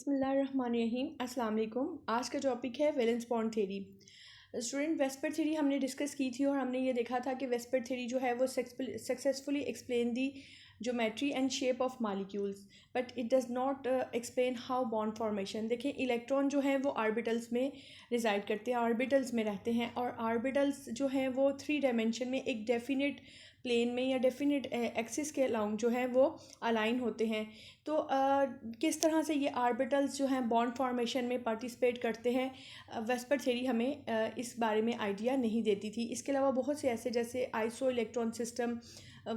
बिस्मिल्लाहिर्रहमानिर्रहीम। अस्सलाम वालेकुम। आज का टॉपिक है valence bond theory. Student, VSEPR theory हमने डिस्कस की थी और हमने ये देखा था कि वेस्पर थ्योरी जो है वो successfully explain the geometry and shape of molecules, but it does not explain how bond formation. देखें, इलेक्ट्रॉन जो है वो ऑर्बिटल्स में रिजाइड करते हैं, ऑर्बिटल्स में रहते हैं, और ऑर्बिटल्स जो हैं वो 3 डायमेंशन में एक डेफिनेट प्लेन में या डेफिनेट एक्सिस के अलाउंग जो है वो अलाइन होते हैं। तो किस तरह से ये ऑर्बिटल्स जो हैं बॉन्ड फॉर्मेशन में पार्टिसिपेट करते हैं, वेस्पर थ्योरी हमें इस बारे में आइडिया नहीं देती थी। इसके अलावा बहुत से ऐसे जैसे आइसो इलेक्ट्रॉन सिस्टम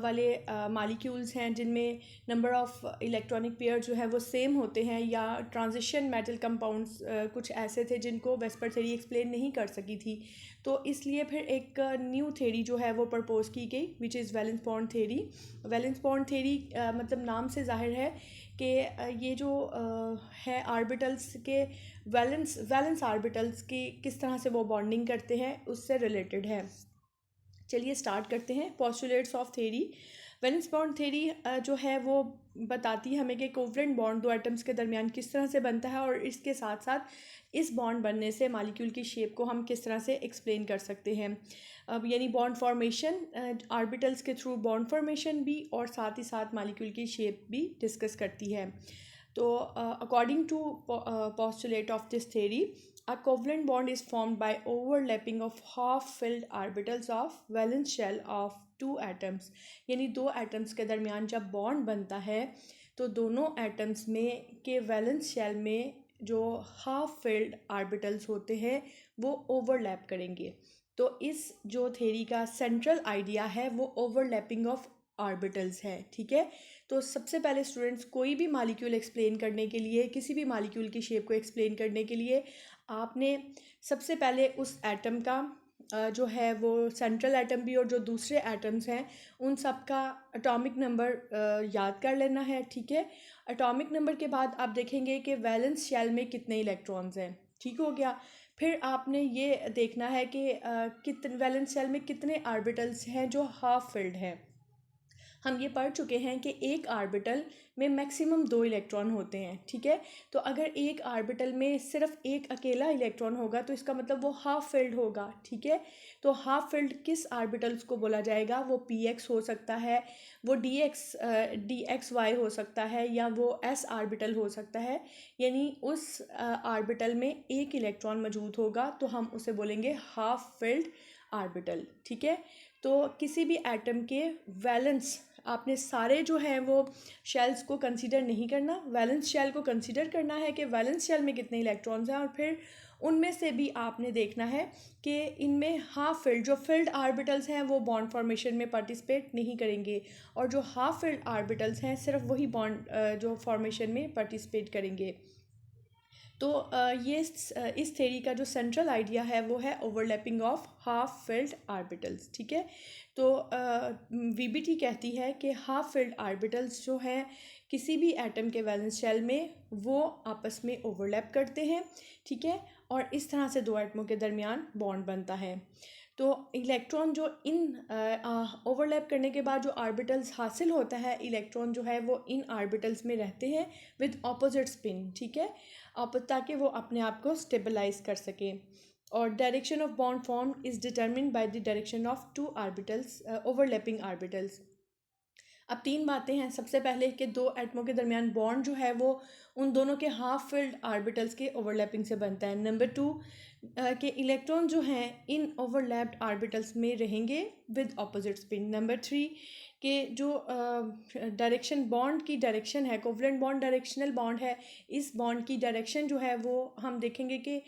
वाले मॉलिक्यूल्स हैं जिनमें नंबर ऑफ़ इलेक्ट्रॉनिक पेयर जो है वो सेम होते हैं, या ट्रांजिशन मेटल कंपाउंड्स कुछ ऐसे थे जिनको वेस्पर थ्योरी एक्सप्लेन नहीं कर सकी थी। तो इसलिए फिर एक न्यू थ्योरी जो है वो प्रपोज की गई, which is valence bond theory. Valence bond theory मतलब नाम से जाहिर है कि ये जो है ऑर्बिटल्स के वैलेंस ऑर्बिटल्स की किस तरह से वो बॉन्डिंग करते हैं उससे रिलेटेड है। चलिए स्टार्ट करते हैं। Postulates of theory. Valence bond theory जो है वो बताती है हमें कि कोवलेंट बॉन्ड दो एटम्स के दरमियान किस तरह से बनता है, और इसके साथ साथ इस बॉन्ड बनने से मॉलिक्यूल की शेप को हम किस तरह से एक्सप्लेन कर सकते हैं। अब यानी बॉन्ड फॉर्मेशन, ऑर्बिटल्स के थ्रू बॉन्ड फॉर्मेशन भी, और साथ ही साथ मॉलिक्यूल की शेप भी डिस्कस करती है। तो according to postulate of this theory, a covalent bond is formed by overlapping of half-filled orbitals of valence shell of two atoms। यानी दो एटम्स के दरमियान जब बॉन्ड बनता है तो दोनों एटम्स में के वैलेंस शेल में जो हाफ फिल्ड ऑर्बिटल्स होते हैं वो ओवरलैप करेंगे। तो इस जो थ्योरी का सेंट्रल आइडिया है वो ओवरलैपिंग ऑफ ऑर्बिटल्स है। ठीक है, तो सबसे पहले स्टूडेंट्स, कोई भी मॉलिक्यूल एक्सप्लेन करने के लिए, किसी भी मॉलिक्यूल की शेप को एक्सप्लेन करने के लिए आपने सबसे पहले उस एटम का जो है वो सेंट्रल एटम भी और जो दूसरे एटम्स हैं उन सब का एटॉमिक नंबर याद कर लेना है। ठीक है, एटॉमिक नंबर के बाद आप देखेंगे कि वैलेंस शेल में कितने इलेक्ट्रॉन्स हैं। ठीक हो गया। फिर आपने ये देखना है कि कितने वैलेंस शेल में कितने ऑर्बिटल्स हैं जो हाफ फिल्ड हैं। हम ये पढ़ चुके हैं कि एक ऑर्बिटल में मैक्सिमम 2 इलेक्ट्रॉन होते हैं। ठीक है, तो अगर एक ऑर्बिटल में सिर्फ एक अकेला इलेक्ट्रॉन होगा तो इसका मतलब वो हाफ फिल्ड होगा। ठीक है, तो हाफ फिल्ड किस ऑर्बिटल्स को बोला जाएगा? वो px हो सकता है, वो dxy हो सकता है, या वो s ऑर्बिटल हो सकता है। यानी उस ऑर्बिटल में एक इलेक्ट्रॉन मौजूद होगा तो हम उसे बोलेंगे हाफ फिल्ड ऑर्बिटल। ठीक है, तो किसी भी एटम के वैलेंस, आपने सारे जो हैं वो शेल्स को कंसीडर नहीं करना, वैलेंस शेल को कंसीडर करना है कि वैलेंस शेल में कितने इलेक्ट्रॉन्स हैं, और फिर उनमें से भी आपने देखना है कि इनमें हाफ फिल्ड जो फिल्ड ऑर्बिटल्स हैं वो बॉन्ड फॉर्मेशन में पार्टिसिपेट नहीं करेंगे, और जो हाफ फिल्ड ऑर्बिटल्स हैं सिर्फ वही बॉन्ड जो फॉर्मेशन में पार्टिसिपेट करेंगे। तो ये इस थ्योरी का जो सेंट्रल आइडिया है वो है overlapping of half filled orbitals. ठीक है, तो वीबीटी कहती है कि हाफ फिल्ड ऑर्बिटल्स जो हैं किसी भी एटम के वैलेंस शेल में वो आपस में ओवरलैप करते हैं। ठीक है, और इस तरह से दो एटमों के दरमियान बॉन्ड बनता है। तो इलेक्ट्रॉन जो इन ओवरलैप करने के बाद जो ऑर्बिटल्स हासिल होता है, इलेक्ट्रॉन जो है वो इन ऑर्बिटल्स में रहते हैं विद ऑपोजिट स्पिन। ठीक है, ताकि वो अपने आप को स्टेबलाइज कर सकें। और direction of bond form is determined by the direction of 2 orbitals, overlapping orbitals. अब 3 बातें हैं। सबसे पहले कि दो एटमों के दरमियान बॉन्ड जो है वो उन दोनों के हाफ फिल्ड ऑर्बिटल्स के ओवरलैपिंग से बनता है। नंबर 2 कि इलेक्ट्रॉन जो हैं इन ओवरलैप्ड ऑर्बिटल्स में रहेंगे विद ऑपोजिट स्पिन। नंबर 3 कि जो डायरेक्शन बॉन्ड की डायरेक्शन है, कोवलेंट बॉन्ड डायरेक्शनल बॉन्ड है, इस बॉन्ड की डायरेक्शन जो है वो हम देखेंगे कि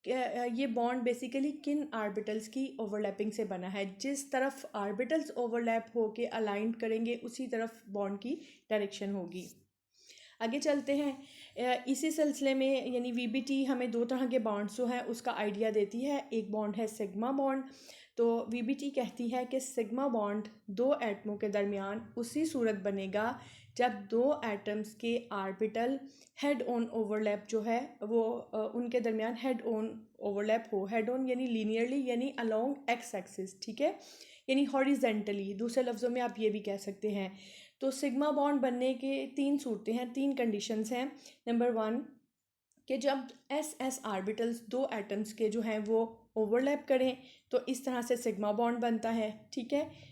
ये बॉन्ड बेसिकली किन ऑर्बिटल्स की ओवरलैपिंग से बना है। जिस तरफ ऑर्बिटल्स ओवरलैप होके अलाइंड करेंगे उसी तरफ बॉन्ड की डायरेक्शन होगी। आगे चलते हैं। इसी सिलसिले में यानी वीबीटी हमें 2 तरह के बॉन्ड्स जो हैं उसका आइडिया देती है। एक बॉन्ड है सिग्मा बॉन्ड। तो वीबीटी कहती है कि सिग्मा बॉन्ड 2 एटमों के दरमियान उसी सूरत बनेगा जब 2 एटम्स के ऑर्बिटल हेड ऑन ओवरलैप जो है वो उनके दरमियान हेड ऑन ओवरलैप हो। हेड ऑन यानी लीनियरली, यानी अलोंग एक्स एक्सिस। ठीक है, यानी हॉरिजेंटली, दूसरे लफ्ज़ों में आप ये भी कह सकते हैं। तो सिग्मा बॉन्ड बनने के 3 सूरतें हैं, 3 कंडीशंस हैं। नंबर 1 कि जब एस एस आर्बिटल्स दो एटम्स के जो हैं वो ओवरलैप करें तो इस तरह से सिग्मा बॉन्ड बनता है। ठीक है,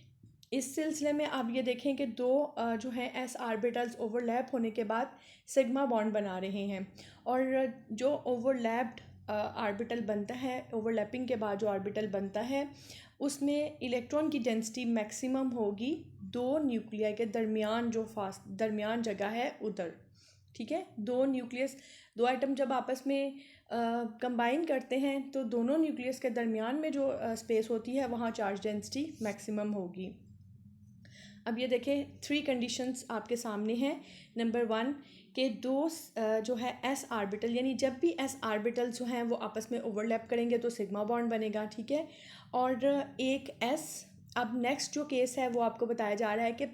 इस सिलसिले में आप ये देखें कि दो जो है एस आर्बिटल्स ओवरलैप होने के बाद सिग्मा बॉन्ड बना रहे हैं, और जो ओवरलैप्ड आर्बिटल बनता है, ओवरलैपिंग के बाद जो आर्बिटल बनता है उसमें इलेक्ट्रॉन की डेंसिटी मैक्सिमम होगी दो न्यूक्लिया के दरमियान, जो दरमियान जगह है उधर। ठीक है, दो एटम जब आपस में कंबाइन करते हैं तो दोनों न्यूक्लियस के दरमियान में जो स्पेस होती है वहाँ चार्ज डेंसिटी मैक्सिमम होगी। अब ये देखें, 3 कंडीशंस आपके सामने हैं। नंबर 1 के दो जो है एस आर्बिटल, यानी जब भी एस आर्बिटल जो हैं वो आपस में ओवरलैप करेंगे तो सिग्मा बॉन्ड बनेगा। ठीक है, और एक एस, अब नेक्स्ट जो केस है वो आपको बताया जा रहा है कि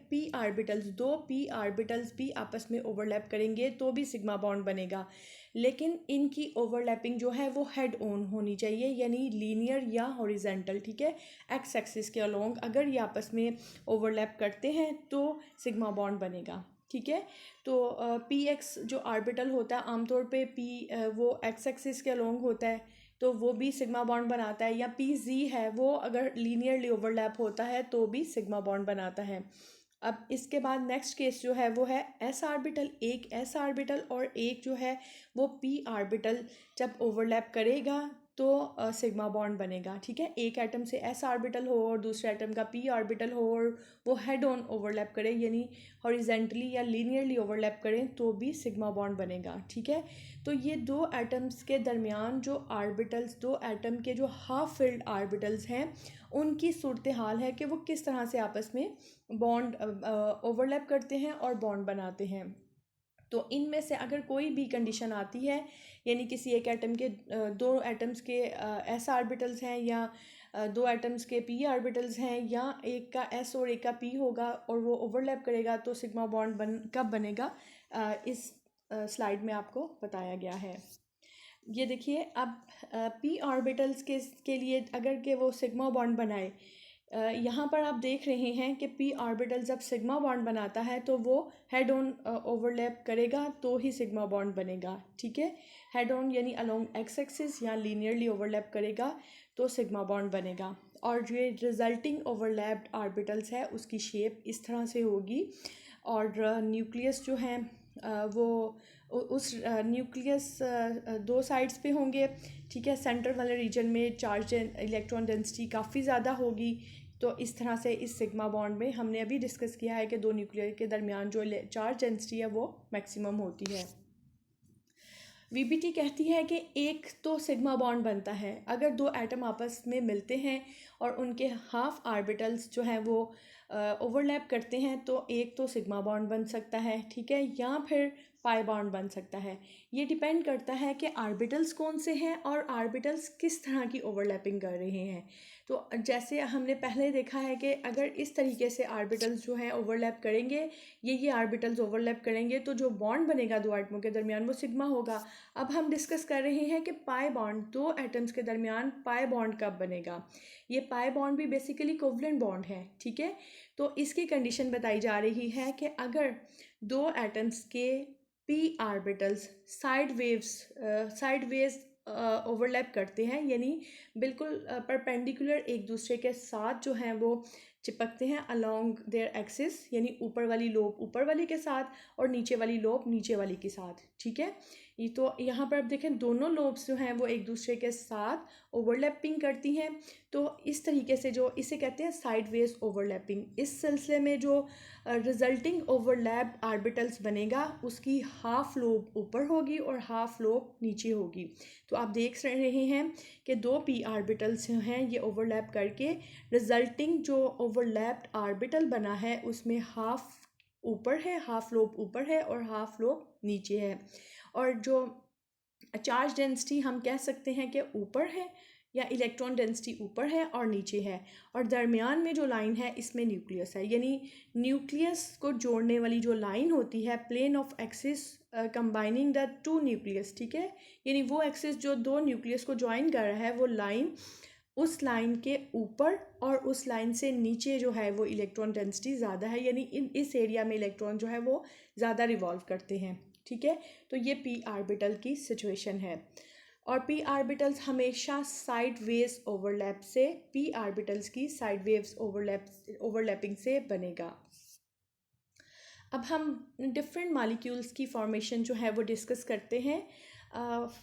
दो पी आर्बिटल्स भी आपस में ओवरलैप करेंगे तो भी सिग्मा बॉन्ड बनेगा, लेकिन इनकी ओवरलैपिंग जो है वो हेड ऑन होनी चाहिए, यानी लीनियर या हॉरिजेंटल। ठीक है, एक्स एक्सिस के अलोंग अगर ये आपस में ओवरलैप करते हैं तो सिग्मा बॉन्ड बनेगा। ठीक है, तो पी एक्स जो आर्बिटल होता है आमतौर पे पी वो एक्स एक्सिस के अलोंग होता है तो वो भी सिग्मा बॉन्ड बनाता है, या पी जी है वो अगर लीनियरली ओवरलैप होता है तो भी सिग्मा बॉन्ड बनाता है। अब इसके बाद नेक्स्ट केस जो है वो है एस आर्बिटल, एक एस आर्बिटल और एक जो है वो पी आर्बिटल जब ओवरलैप करेगा तो सिग्मा बॉन्ड बनेगा। ठीक है, एक एटम से एस आर्बिटल हो और दूसरे एटम का पी आर्बिटल हो और वो हेड ऑन ओवरलैप करे, यानी हॉरिजेंटली या लीनियरली ओवरलैप करें तो भी सिग्मा बॉन्ड बनेगा। ठीक है, तो ये दो एटम्स के दरमियान जो आर्बिटल्स, दो एटम के जो हाफ फिल्ड आर्बिटल्स हैं उनकी सूरत हाल है कि वो किस तरह से आपस में बॉन्ड ओवरलैप करते हैं और बॉन्ड बनाते हैं। तो इनमें से अगर कोई भी कंडीशन आती है, यानी किसी एक एटम के दो एटम्स के एस आर्बिटल्स हैं, या दो एटम्स के पी आर्बिटल्स हैं, या एक का एस और एक का पी होगा और वो ओवरलैप करेगा तो सिग्मा बॉन्ड कब बनेगा, इस स्लाइड में आपको बताया गया है। ये देखिए, अब पी ऑर्बिटल्स के लिए अगर के वो सिग्मा बॉन्ड बनाए, यहाँ पर आप देख रहे हैं कि पी ऑर्बिटल जब सिग्मा बॉन्ड बनाता है तो वो हेड ऑन ओवरलैप करेगा तो ही सिग्मा बॉन्ड बनेगा। ठीक है, हेड ऑन यानी अलोंग एक्स एक्सिस या लीनियरली ओवरलैप करेगा तो सिग्मा बॉन्ड बनेगा, और जो रिजल्टिंग ओवरलैप्ड ऑर्बिटल्स है उसकी शेप इस तरह से होगी, और न्यूक्लियस जो है वो उस न्यूक्लियस दो साइड्स पे होंगे। ठीक है, सेंटर वाले रीजन में चार्ज इलेक्ट्रॉन डेंसिटी काफ़ी ज़्यादा होगी, तो इस तरह से इस सिग्मा बॉन्ड में हमने अभी डिस्कस किया है कि दो न्यूक्लियर के दरमियान जो चार्ज डेंसिटी है वो मैक्सिमम होती है। वीबीटी कहती है कि एक तो सिग्मा बॉन्ड बनता है अगर दो एटम आपस में मिलते हैं और उनके हाफ आर्बिटल्स जो हैं वो ओवरलैप करते हैं तो एक तो सिग्मा बॉन्ड बन सकता है। ठीक है, या फिर पाई बॉन्ड बन सकता है। ये डिपेंड करता है कि आर्बिटल्स कौन से हैं और आर्बिटल्स किस तरह की ओवरलैपिंग कर रहे हैं। तो जैसे हमने पहले देखा है कि अगर इस तरीके से आर्बिटल्स जो हैं ओवरलैप करेंगे, ये आर्बिटल्स ओवरलैप करेंगे तो जो बॉन्ड बनेगा दो एटमों के दरमियान वो सिग्मा होगा। अब हम डिस्कस कर रहे हैं कि पाई बॉन्ड, दो एटम्स के दरमियान पाई बॉन्ड कब बनेगा। ये पाई बॉन्ड भी बेसिकली कोवलेंट बॉन्ड है। ठीक है, तो इसकी कंडीशन बताई जा रही है कि अगर दो एटम्स के पी आर्बिटल्स साइडवेज ओवरलैप करते हैं, यानी बिल्कुल परपेंडिकुलर एक दूसरे के साथ जो हैं वो चिपकते हैं अलोंग देयर एक्सिस, यानी ऊपर वाली लोब ऊपर वाली के साथ और नीचे वाली लोब नीचे वाली के साथ। ठीक है, ये तो यहाँ पर आप देखें दोनों लोब्स जो हैं वो एक दूसरे के साथ ओवरलैपिंग करती हैं, तो इस तरीके से जो इसे कहते हैं साइडवेज ओवरलैपिंग। इस सिलसिले में जो रिजल्टिंग ओवरलैप आर्बिटल्स बनेगा उसकी हाफ लोब ऊपर होगी और हाफ लोब नीचे होगी। तो आप देख रहे हैं कि दो पी आर्बिटल्स हैं ये ओवरलैप करके रिजल्टिंग जो ओवरलैप्ड आर्बिटल बना है उसमें हाफ ऊपर है, हाफ लोब ऊपर है और हाफ लोब नीचे है, और जो चार्ज डेंसिटी हम कह सकते हैं कि ऊपर है या इलेक्ट्रॉन डेंसिटी ऊपर है और नीचे है, और दरमियान में जो लाइन है इसमें न्यूक्लियस है, यानी न्यूक्लियस को जोड़ने वाली जो लाइन होती है plane of axis combining the two nucleus. ठीक है, यानी वो एक्सिस जो दो न्यूक्लियस को ज्वाइन कर रहा है वो लाइन, उस लाइन के ऊपर और उस लाइन से नीचे जो है वो इलेक्ट्रॉन डेंसिटी ज़्यादा है, यानी इस एरिया में इलेक्ट्रॉन जो है वो ज़्यादा रिवॉल्व करते हैं। ठीक है। तो ये पी आर्बिटल की सिचुएशन है और पी आर्बिटल्स हमेशा साइड वेव्स ओवरलैप से, पी आर्बिटल्स की साइड वेव्स ओवरलैपिंग से बनेगा। अब हम डिफरेंट मॉलिक्यूल्स की फॉर्मेशन जो है वो डिस्कस करते हैं।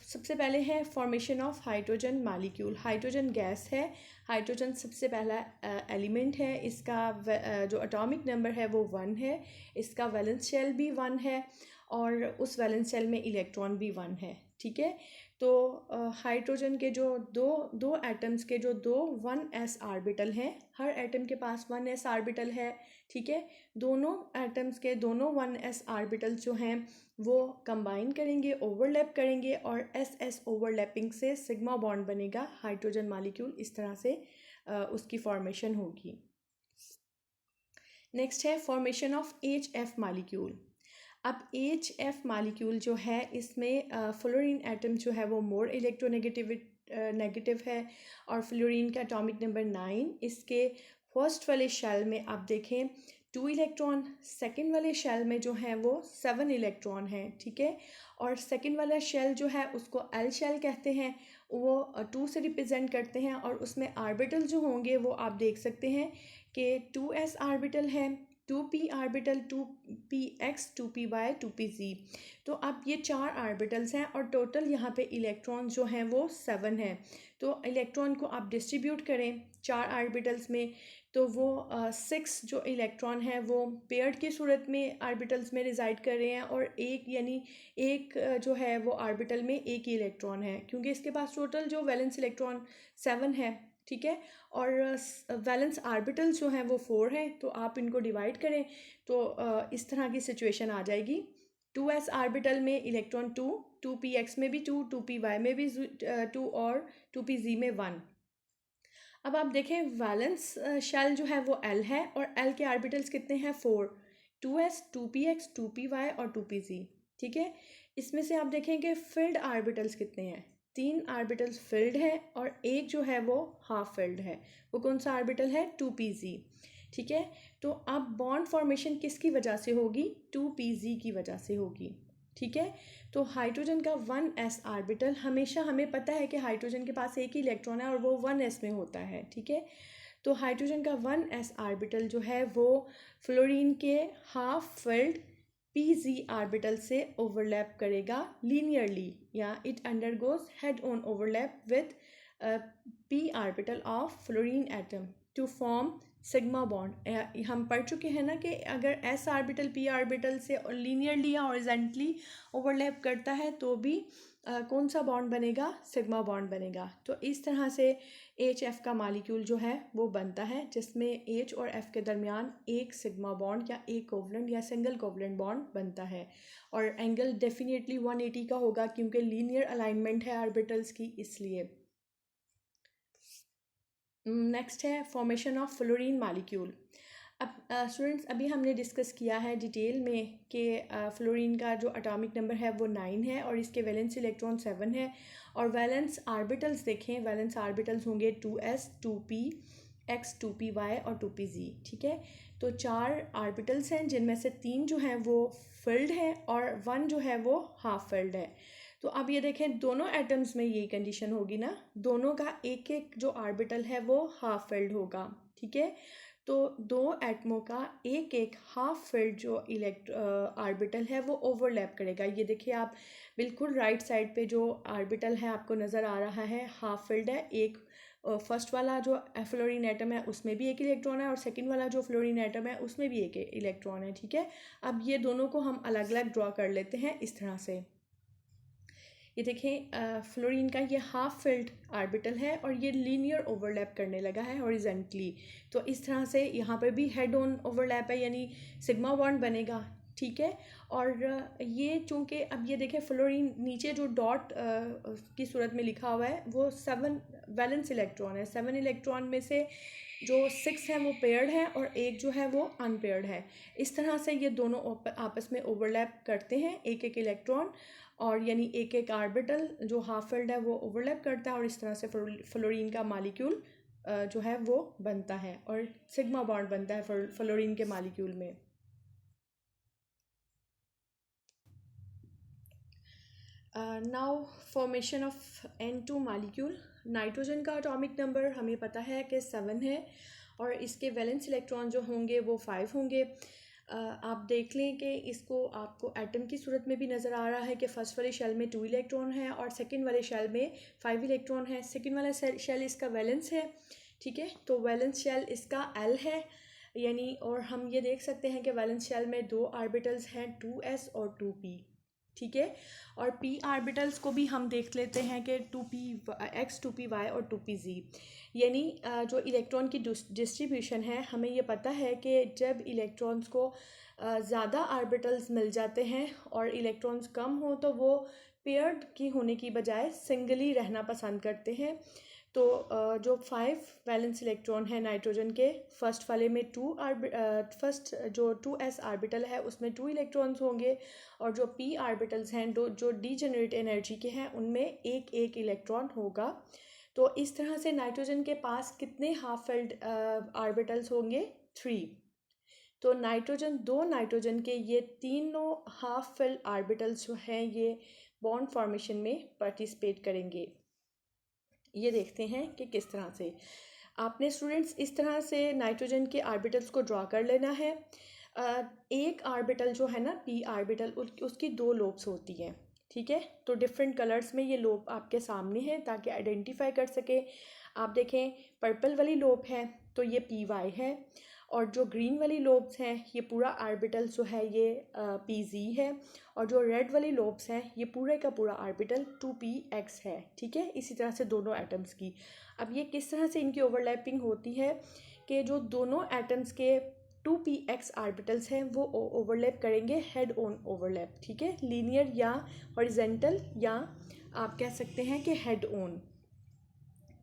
सबसे पहले है formation of hydrogen molecule. Hydrogen gas है, हाइड्रोजन सबसे पहला एलिमेंट है। इसका जो एटॉमिक नंबर है वो 1 है, इसका वैलेंस शेल भी 1 है और उस वैलेंस शेल में इलेक्ट्रॉन भी 1 है, ठीक है। तो हाइड्रोजन के जो दो एटम्स के जो दो 1s आर्बिटल हैं, हर एटम के पास 1s आर्बिटल है, ठीक है। दोनों एटम्स के दोनों 1s आर्बिटल जो हैं वो कंबाइन करेंगे, ओवरलैप करेंगे और ss ओवरलैपिंग से सिग्मा बॉन्ड बनेगा हाइड्रोजन मॉलिक्यूल। इस तरह से उसकी फॉर्मेशन होगी। नेक्स्ट है फॉर्मेशन ऑफ HF मॉलिक्यूल। अब HF मॉलिक्यूल जो है इसमें फ्लोरीन एटम जो है वो मोर नेगेटिव है और फ्लोरीन का एटॉमिक नंबर 9। इसके फर्स्ट वाले शेल में आप देखें 2 इलेक्ट्रॉन, सेकंड वाले शेल में जो है वो 7 इलेक्ट्रॉन है, ठीक है। और सेकंड वाला शेल जो है उसको एल शेल कहते हैं, वो 2 से रिप्रेजेंट करते हैं और उसमें आर्बिटल जो होंगे वो आप देख सकते हैं कि 2s आर्बिटल है, 2p orbital, 2px, 2py, 2pz। तो अब ये 4 आर्बिटल्स हैं और टोटल यहाँ पे इलेक्ट्रॉन जो हैं वो 7 हैं। तो इलेक्ट्रॉन को आप डिस्ट्रीब्यूट करें 4 आर्बिटल्स में तो वो 6 जो इलेक्ट्रॉन हैं वो पेयर्ड की सूरत में आर्बिटल्स में रिजाइड कर रहे हैं और एक यानी एक जो है वो आर्बिटल में एक ही इलेक्ट्रॉन है, क्योंकि इसके पास टोटल जो वैलेंस इलेक्ट्रॉन 7 है, ठीक है। और वैलेंस आर्बिटल जो हैं वो 4 हैं। तो आप इनको डिवाइड करें तो इस तरह की सिचुएशन आ जाएगी। 2s आर्बिटल में इलेक्ट्रॉन 2, 2px में भी 2, 2py में भी 2 और 2pz में 1। अब आप देखें वैलेंस शेल जो है वो L है और L के आर्बिटल्स कितने हैं 4, 2s, 2px, 2py और 2pz, ठीक है। इसमें से आप देखेंगे फिल्ड आर्बिटल्स कितने हैं, 3 आर्बिटल्स फिल्ड है और एक जो है वो हाफ फिल्ड है। वो कौन सा आर्बिटल है 2pz, ठीक है। तो अब बॉन्ड फॉर्मेशन किसकी वजह से होगी, 2pz की वजह से होगी, ठीक है। तो हाइड्रोजन का 1s आर्बिटल, हमेशा हमें पता है कि हाइड्रोजन के पास एक ही इलेक्ट्रॉन है और वो 1s में होता है, ठीक है। तो हाइड्रोजन का 1s आर्बिटल जो है वो फ्लोरीन के हाफ फिल्ड pz आर्बिटल से ओवरलैप करेगा लीनियरली, या it undergoes head on overlap with p orbital of fluorine atom to form sigma bond. हम पढ़ चुके हैं ना कि अगर s आर्बिटल p आर्बिटल से लीनियरली या हॉरिजॉन्टली ओवरलैप करता है तो भी कौन सा बॉन्ड बनेगा, सिग्मा बॉन्ड बनेगा। तो इस तरह से HF का मॉलिक्यूल जो है वो बनता है जिसमें H और F के दरमियान एक सिग्मा बॉन्ड या एक कोवलेंट या सिंगल कोवलेंट बॉन्ड बनता है और एंगल डेफिनेटली 180 का होगा क्योंकि लीनियर अलाइनमेंट है आर्बिटल्स की, इसलिए। नेक्स्ट है फॉर्मेशन ऑफ फ्लोरीन मॉलिक्यूल। अब स्टूडेंट्स अभी हमने डिस्कस किया है डिटेल में कि फ्लोरीन का जो एटॉमिक नंबर है वो 9 है और इसके वैलेंस इलेक्ट्रॉन 7 है और वैलेंस आर्बिटल्स देखें, वैलेंस आर्बिटल्स होंगे 2s, 2p, x, 2py और 2pz, ठीक है। तो 4 आर्बिटल्स हैं जिनमें से 3 जो हैं वो फिल्ड हैं और 1 जो है वो हाफ फिल्ड है। तो अब ये देखें दोनों एटम्स में यही कंडीशन होगी ना, दोनों का एक एक जो आर्बिटल है वो हाफ फिल्ड होगा, ठीक है। तो दो एटमों का एक एक हाफ फिल्ड जो आर्बिटल है वो ओवरलैप करेगा। ये देखिए आप बिल्कुल राइट साइड पे जो आर्बिटल है आपको नज़र आ रहा है हाफ फिल्ड है। एक फर्स्ट वाला जो फ्लोरीन एटम है उसमें भी एक इलेक्ट्रॉन है और सेकंड वाला जो फ्लोरीन एटम है उसमें भी एक इलेक्ट्रॉन है, ठीक है। अब ये दोनों को हम अलग अलग ड्रॉ कर लेते हैं इस तरह से। ये देखें फ्लोरीन का ये हाफ फिल्ड आर्बिटल है और ये लीनियर ओवरलैप करने लगा है हॉरिजॉन्टली। तो इस तरह से यहाँ पर भी हेड ऑन ओवरलैप है यानी सिग्मा बॉन्ड बनेगा, ठीक है। और ये चूँकि अब ये देखें फ्लोरीन नीचे जो डॉट की सूरत में लिखा हुआ है वो 7 वैलेंस इलेक्ट्रॉन है। 7 इलेक्ट्रॉन में से जो 6 हैं वो पेयर्ड हैं और एक जो है वो अनपेयर्ड है। इस तरह से ये दोनों आपस में ओवरलैप करते हैं एक एक इलेक्ट्रॉन और यानी एक एक आर्बिटल जो हाफ फिल्ड है वो ओवरलैप करता है और इस तरह से फ्लोरीन का मॉलिक्यूल जो है वो बनता है और सिग्मा बॉन्ड बनता है फ्लोरीन के मॉलिक्यूल में। Now formation of N2 molecule. Nitrogen का एटॉमिक नंबर हमें पता है कि 7 है और इसके वैलेंस इलेक्ट्रॉन जो होंगे वो 5 होंगे। आप देख लें कि इसको आपको एटम की सूरत में भी नज़र आ रहा है कि फर्स्ट वाले शेल में 2 इलेक्ट्रॉन है और सेकंड वाले शेल में 5 इलेक्ट्रॉन है। सेकंड वाला शेल इसका वैलेंस है, ठीक है, तो वैलेंस शेल इसका L है यानी, और हम ये देख सकते हैं कि वैलेंस शेल में 2 आर्बिटल्स हैं 2s और 2p, ठीक है। और p आर्बिटल्स को भी हम देख लेते हैं कि 2p(x), 2p(y) और 2p(z), यानी जो इलेक्ट्रॉन की डिस्ट्रीब्यूशन है, हमें ये पता है कि जब इलेक्ट्रॉन्स को ज़्यादा आर्बिटल्स मिल जाते हैं और इलेक्ट्रॉन्स कम हो तो वो पेयर्ड की होने की बजाय सिंगली रहना पसंद करते हैं। तो जो 5 वैलेंस इलेक्ट्रॉन है नाइट्रोजन के, फर्स्ट वाले में फर्स्ट जो 2s आर्बिटल है उसमें 2 इलेक्ट्रॉन्स होंगे और जो p आर्बिटल्स हैं जो डीजेनरेट एनर्जी के हैं उनमें एक एक इलेक्ट्रॉन होगा। तो इस तरह से नाइट्रोजन के पास कितने हाफ फिल्ड आर्बिटल्स होंगे? 3। तो दो नाइट्रोजन के ये तीनों हाफ फिल्ड आर्बिटल्स जो हैं ये बॉन्ड फॉर्मेशन में पार्टिसिपेट करेंगे। ये देखते हैं कि किस तरह से। आपने स्टूडेंट्स इस तरह से नाइट्रोजन के आर्बिटल्स को ड्रॉ कर लेना है। एक आर्बिटल जो है ना p आर्बिटल, उसकी 2 लोब्स होती हैं, ठीक है। तो डिफरेंट कलर्स में ये लोब आपके सामने है ताकि आइडेंटिफाई कर सके। आप देखें पर्पल वाली लोब है तो ये py है, और जो ग्रीन वाली लोब्स हैं ये पूरा आर्बिटल जो है ये pz है, और जो रेड वाली लोब्स हैं ये पूरे का पूरा आर्बिटल 2px है, ठीक है। इसी तरह से दोनों एटम्स की। अब ये किस तरह से इनकी ओवरलैपिंग होती है कि जो दोनों एटम्स के 2px आर्बिटल्स हैं वो ओवरलैप करेंगे हेड ऑन ओवरलैप, ठीक है, लीनियर या हॉरिजेंटल, या आप कह सकते हैं कि हेड ऑन।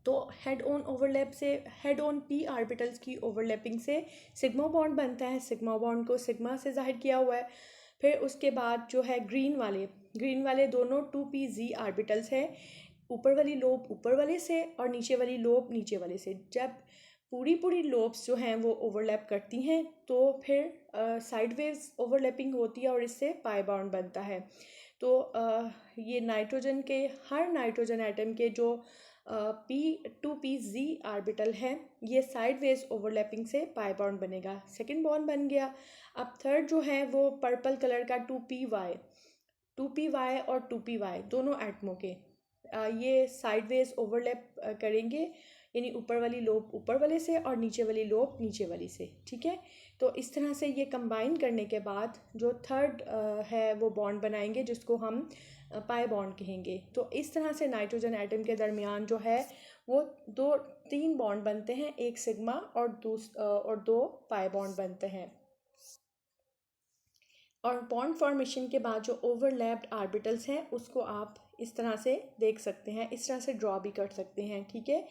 तो हेड ऑन ओवरलैप से, हेड ऑन p आर्बिटल्स की ओवरलैपिंग से सिग्मा बॉन्ड बनता है। सिग्मा बॉन्ड को सिग्मा से जाहिर किया हुआ है। फिर उसके बाद जो है ग्रीन वाले दोनों 2pz आर्बिटल्स हैं, ऊपर वाली लोब ऊपर वाले से और नीचे वाली लोब नीचे वाले से। जब पूरी लोब्स जो हैं वो ओवरलैप करती हैं तो फिर साइडवेज ओवरलैपिंग होती है और इससे पाई बॉन्ड बनता है। तो ये नाइट्रोजन के हर नाइट्रोजन एटम के जो p2pz आर्बिटल है ये साइडवेज ओवरलैपिंग से पाई बॉन्ड बनेगा, सेकंड बॉन्ड बन गया। अब थर्ड जो है वो पर्पल कलर का 2py और 2py दोनों एटमों के ये साइडवेज ओवरलैप करेंगे, यानी ऊपर वाली लोब ऊपर वाले से और नीचे वाली लोब नीचे वाली से, ठीक है। तो इस तरह से ये कंबाइन करने के बाद जो थर्ड है वो बॉन्ड बनाएंगे जिसको हम पाई बॉन्ड कहेंगे। तो इस तरह से नाइट्रोजन एटम के दरमियान जो है वो 3 बॉन्ड बनते हैं, एक सिग्मा और 2 पाई बॉन्ड बनते हैं। और बॉन्ड फॉर्मेशन के बाद जो ओवरलैप्ड आर्बिटल्स हैं उसको आप इस तरह से देख सकते हैं, इस तरह से ड्रॉ भी कर सकते हैं, ठीक है।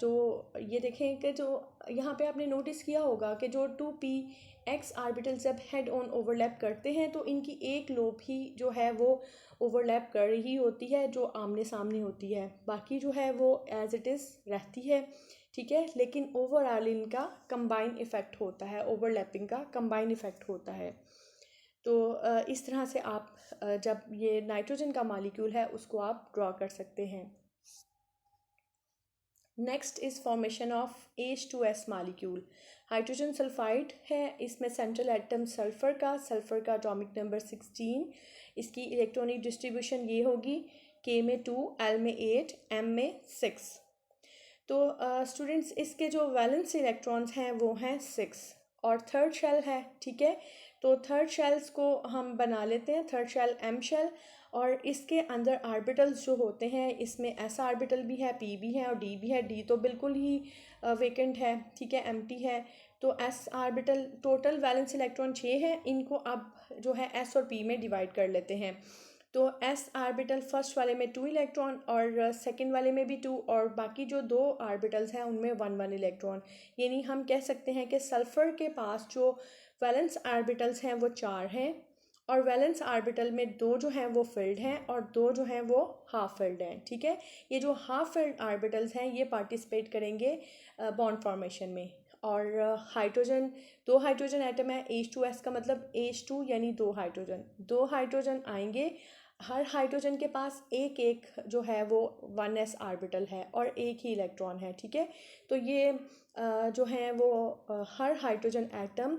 तो ये देखें कि जो यहाँ पे आपने नोटिस किया होगा कि जो 2px आर्बिटल जब हेड ऑन ओवरलैप करते हैं तो इनकी एक लोब ही जो है वो ओवरलैप कर रही होती है जो आमने सामने होती है, बाकी जो है वो एज इट इज़ रहती है, ठीक है। लेकिन ओवरऑल इनका कंबाइन इफ़ेक्ट होता है, ओवरलैपिंग का कंबाइन इफ़ेक्ट होता है। तो इस तरह से आप जब ये नाइट्रोजन का मॉलिक्यूल है उसको आप ड्रॉ कर सकते हैं। Next is formation of H2S molecule. Hydrogen sulphide है, इसमें सेंट्रल एटम सल्फ़र का एटॉमिक नंबर 16। इसकी इलेक्ट्रॉनिक डिस्ट्रीब्यूशन ये होगी, K में 2, L में 8, M में 6। तो स्टूडेंट्स इसके जो वैलेंस इलेक्ट्रॉन्स हैं वो हैं 6 और थर्ड शेल है, ठीक है। तो थर्ड शेल्स को हम बना लेते हैं, थर्ड शेल M शेल, और इसके अंदर आर्बिटल्स जो होते हैं इसमें S आर्बिटल भी है, P भी है और D भी है। D तो बिल्कुल ही वेकेंट है, ठीक है, एम्प्टी है। तो S orbital total valence electron 6 हैं, इनको अब जो है S और P में डिवाइड कर लेते हैं। तो S आर्बिटल फर्स्ट वाले में 2 इलेक्ट्रॉन और सेकंड वाले में भी 2, और बाकी जो 2 आर्बिटल्स हैं उनमें 1 इलेक्ट्रॉन। यानी हम कह सकते हैं कि सल्फ़र के पास जो वैलेंस आर्बिटल्स हैं वो 4 हैं, और वैलेंस आर्बिटल में 2 जो हैं वो फिल्ड हैं और 2 जो हैं वो हाफ फिल्ड हैं, ठीक है। ये जो हाफ फिल्ड आर्बिटल्स हैं ये पार्टिसिपेट करेंगे बॉन्ड फॉर्मेशन में। और हाइड्रोजन, 2 हाइड्रोजन एटम है, H2S का मतलब H2 यानी 2 हाइड्रोजन आएंगे हर हाइड्रोजन के पास एक एक जो है वो 1s ऑर्बिटल है और एक ही इलेक्ट्रॉन है, ठीक है। तो ये जो है वो हर हाइड्रोजन एटम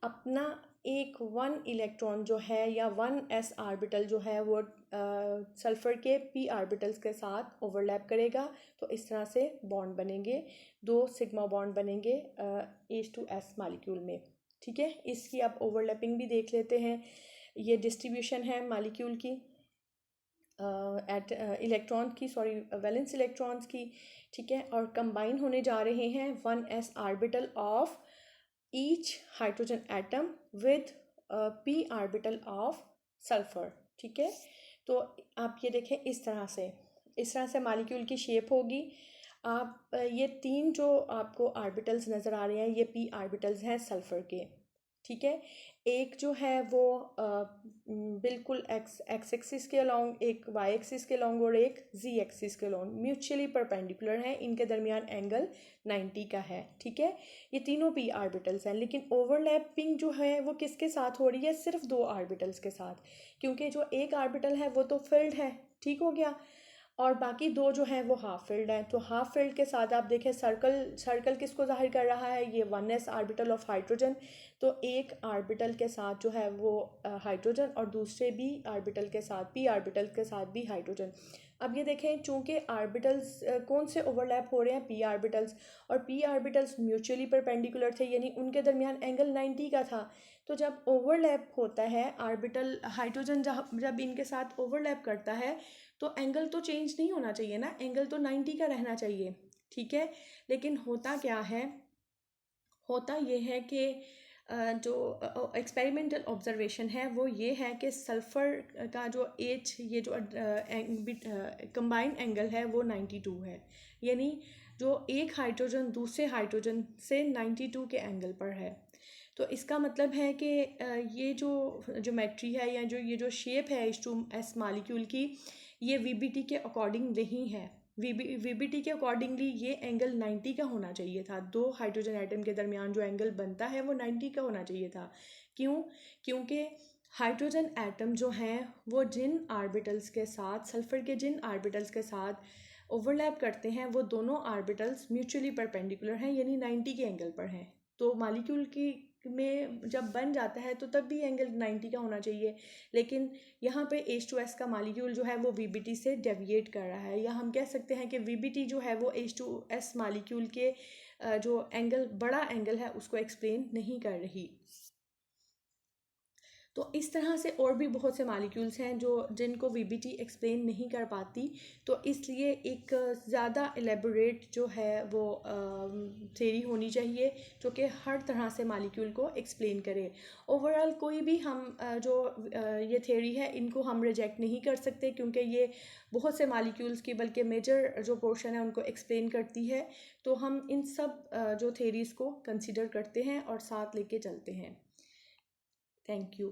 अपना एक 1 इलेक्ट्रॉन जो है या 1s ऑर्बिटल जो है वो सल्फ़र के p ऑर्बिटल्स के साथ ओवरलैप करेगा। तो इस तरह से बॉन्ड बनेंगे, 2 सिग्मा बॉन्ड बनेंगे H2S मॉलिक्यूल में, ठीक है। इसकी आप ओवरलैपिंग भी देख लेते हैं। ये डिस्ट्रीब्यूशन है मॉलिक्यूल की इलेक्ट्रॉन की, सॉरी वैलेंस इलेक्ट्रॉन्स की, ठीक है। और कंबाइन होने जा रहे हैं 1s orbital of each hydrogen atom with p orbital of sulphur, ठीक है। तो आप ये देखें इस तरह से मॉलिक्यूल की शेप होगी। आप ये 3 जो आपको ऑर्बिटल्स नज़र आ रहे हैं ये p ऑर्बिटल्स हैं सल्फर के, ठीक है। एक जो है वो बिल्कुल एक्स एक्सिस के अलॉन्ग, एक वाई एक्सिस के अलॉन्ग और एक जी एक्सिस के अलॉन्ग म्यूचुअली परपेंडिकुलर है। इनके दरमियान एंगल 90 का है, ठीक है। ये तीनों p ऑर्बिटल्स हैं, लेकिन ओवरलैपिंग जो है वो किसके साथ हो रही है? सिर्फ 2 ऑर्बिटल्स के साथ, क्योंकि जो एक ऑर्बिटल है वो तो फिल्ड है, ठीक हो गया, और बाकी 2 जो हैं वो हाफ फिल्ड हैं। तो हाफ फिल्ड के साथ आप देखें सर्कल किसको जाहिर कर रहा है? ये 1s ऑर्बिटल ऑफ हाइड्रोजन। तो एक ऑर्बिटल के साथ जो है वो हाइड्रोजन और दूसरे भी ऑर्बिटल के साथ p ऑर्बिटल के साथ भी हाइड्रोजन। अब ये देखें, चूंकि ऑर्बिटल्स कौन से ओवरलैप हो रहे हैं? p ऑर्बिटल्स, और p ऑर्बिटल्स म्यूचुअली परपेंडिकुलर थे, यानी उनके दरमियान एंगल 90 का था। तो जब ओवरलैप होता है ऑर्बिटल, हाइड्रोजन जब इनके साथ ओवरलैप करता है तो एंगल तो चेंज नहीं होना चाहिए ना, एंगल तो 90 का रहना चाहिए, ठीक है। लेकिन होता क्या है? होता ये है कि जो एक्सपेरिमेंटल ऑब्जर्वेशन है वो ये है कि सल्फ़र का जो एच, ये जो कंबाइंड एंगल है वो 92 है, यानी जो एक हाइड्रोजन दूसरे हाइड्रोजन से 92 के एंगल पर है। तो इसका मतलब है कि ये जो ज्योमेट्री है या जो ये जो शेप है H2S मॉलिक्यूल की, ये VBT के अकॉर्डिंग नहीं है। VBT के अकॉर्डिंगली ये एंगल 90 का होना चाहिए था। 2 हाइड्रोजन एटम के दरमियान जो एंगल बनता है वो 90 का होना चाहिए था। क्यों? क्योंकि हाइड्रोजन एटम जो हैं वो जिन ऑर्बिटल्स के साथ, सल्फ़र के जिन ऑर्बिटल्स के साथ ओवरलैप करते हैं वो दोनों ऑर्बिटल्स म्यूचुअली परपेंडिकुलर हैं, यानी 90 के एंगल पर हैं। तो मॉलिक्यूल की में जब बन जाता है तो तब भी एंगल 90 का होना चाहिए, लेकिन यहाँ पे H2S का मॉलिक्यूल जो है वो VBT से डेविएट कर रहा है, या हम कह सकते हैं कि VBT जो है वो H2S मॉलिक्यूल के जो एंगल, बड़ा एंगल है उसको एक्सप्लेन नहीं कर रही। तो इस तरह से और भी बहुत से मॉलिक्यूल्स हैं जो जिनको VBT एक्सप्लेन नहीं कर पाती, तो इसलिए एक ज़्यादा एलेबोरेट जो है वो थ्योरी होनी चाहिए जो कि हर तरह से मॉलिक्यूल को एक्सप्लेन करे। ओवरऑल कोई भी हम जो ये थ्योरी है इनको हम रिजेक्ट नहीं कर सकते, क्योंकि ये बहुत से मॉलिक्यूल्स की बल्कि मेजर जो पोर्शन है उनको एक्सप्लेन करती है। तो हम इन सब जो थ्योरीज़ को कंसिडर करते हैं और साथ लेके चलते हैं। Thank you.